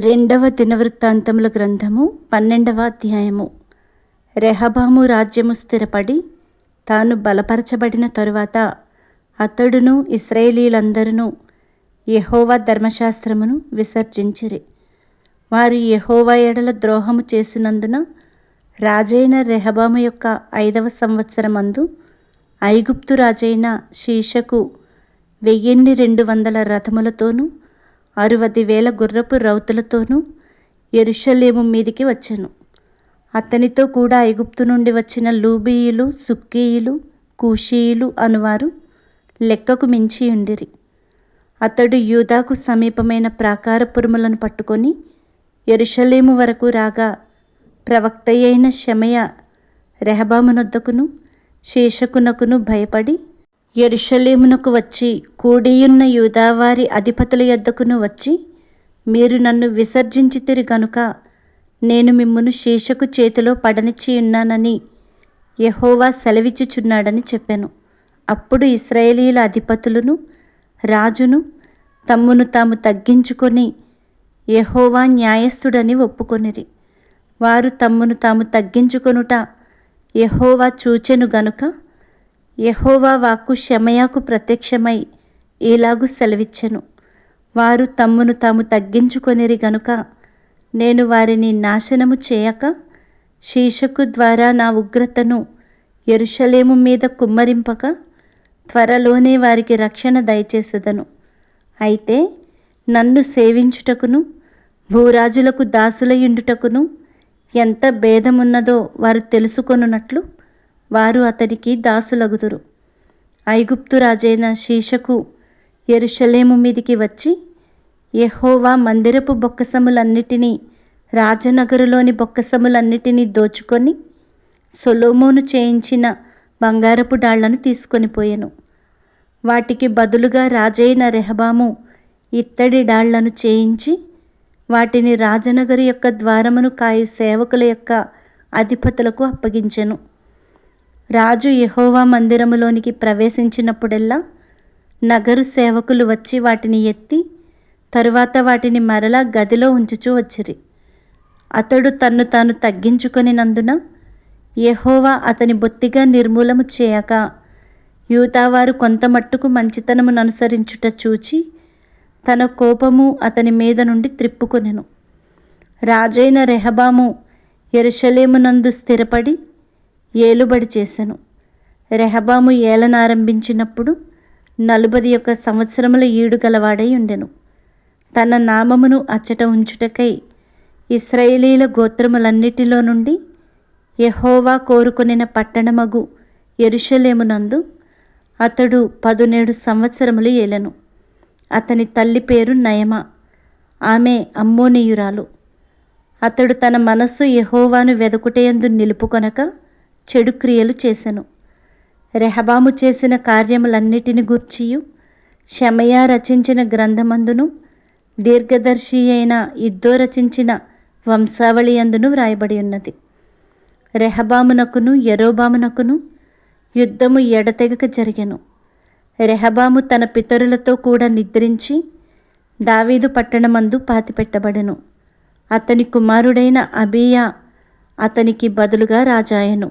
రెండవ దినవృత్తాంతముల గ్రంథము 12వ అధ్యాయము. రెహబాము రాజ్యము స్థిరపడి తాను బలపరచబడిన తరువాత అతడును ఇశ్రాయేలీయులందరూ యెహోవా ధర్మశాస్త్రమును విసర్జించిరి. వారు యెహోవా ఎడల ద్రోహము చేసినందున రాజైన రెహబాము యొక్క 5వ సంవత్సరమందు ఐగుప్తు రాజైన షీషకు 1200 రథములతోనూ 60,000 గుర్రపు రౌతులతోనూ యెరూషలేము మీదికి వచ్చెను. అతనితో కూడా ఐగుప్తు నుండి వచ్చిన లూబీయులు, సుక్కీయులు, కూషీయులు అనువారు లెక్కకు మించి ఉండిరి. అతడు యూదాకు సమీపమైన ప్రాకారపురములను పట్టుకొని యెరూషలేము వరకు రాగా ప్రవక్తయైన షెమయా రెహబామునొద్దకును షీషకునకును భయపడి యెరూషలేమునకు వచ్చి కూడియున్న యూదావారి అధిపతుల యొద్దకును వచ్చి, మీరు నన్ను విసర్జించితిరి గనుక నేను మిమ్మును షీషకు చేతిలో పడనిచ్చి ఉన్నానని యెహోవా సెలవిచ్చుచున్నాడని చెప్పెను. అప్పుడు ఇశ్రాయేలీయుల అధిపతులను రాజును తమ్మును తాము తగ్గించుకొని యెహోవా న్యాయస్థుడని ఒప్పుకొనిరి. వారు తమ్మును తాము తగ్గించుకొనుట యెహోవా చూచెను గనుక యెహోవా వాక్కు షెమయాకు ప్రత్యక్షమై ఇలాగు సెలవిచ్చెను. వారు తమ్మును తాము తగ్గించుకొనిరి గనుక నేను వారిని నాశనము చేయక షీషకు ద్వారా నా ఉగ్రతను యెరూషలేము మీద కుమ్మరింపక త్వరలోనే వారికి రక్షణ దయచేసెదను. అయితే నన్ను సేవించుటకును భూరాజులకు దాసులయుండుటకును ఎంత భేదమున్నదో వారు తెలుసుకొనున్నట్లు వారు అతనికి దాసులగుదురు. ఐగుప్తు రాజైన షీషకు యెరూషలేము మీదికి వచ్చి యెహోవా మందిరపు బొక్కసములన్నిటినీ రాజనగరులోని బొక్కసములన్నిటినీ దోచుకొని సొలొమోను చేయించిన బంగారపు డాళ్లను తీసుకొని పోయెను. వాటికి బదులుగా రాజైన రెహబాము ఇత్తడి డాళ్లను చేయించి వాటిని రాజనగరు యొక్క ద్వారమును కాయు సేవకుల యొక్క అధిపతులకు అప్పగించెను. రాజు యెహోవా మందిరములోనికి ప్రవేశించినప్పుడెల్లా నగరు సేవకులు వచ్చి వాటిని ఎత్తి తరువాత వాటిని మరలా గదిలో ఉంచుచూ వచ్చిరి. అతడు తన్ను తాను తగ్గించుకొనినందున యెహోవా అతని బొత్తిగా నిర్మూలము చేయక యూదావారు కొంతమట్టుకు మంచితనమును అనుసరించుట చూచి తన కోపము అతని మీద నుండి త్రిప్పుకొనెను. రాజైన రెహబాము యెరూషలేమునందు స్థిరపడి ఏలుబడి చేసెను. రెహబాము ఏలనారంభించినప్పుడు 41 సంవత్సరముల ఈడు గలవాడై ఉండెను. తన నామమును అచ్చట ఉంచుటకై ఇశ్రాయేలీయుల గోత్రములన్నిటిలో నుండి యెహోవా కోరుకొనిన పట్టణమగు యెరూషలేమునందు అతడు 17 సంవత్సరములు ఏలెను. అతని తల్లి పేరు నయమా, ఆమె అమ్మోనీయురాలు. అతడు తన మనస్సు యెహోవాను వెదకుటయందు నిలుపుకొనక చెడు క్రియలు చేసెను. రెహబాము చేసిన కార్యములన్నిటిని గూర్చియు షెమయా రచించిన గ్రంథమందును దీర్ఘదర్శి అయిన ఇద్దో రచించిన వంశావళి అందును వ్రాయబడి ఉన్నది. రెహబామునకును యరొబామునకును యుద్ధము ఎడతెగక జరిగెను. రెహబాము తన పితరులతో కూడా నిద్రించి దావీదు పట్టణమందు పాతిపెట్టబడెను. అతని కుమారుడైన అబీయా అతనికి బదులుగా రాజాయెను.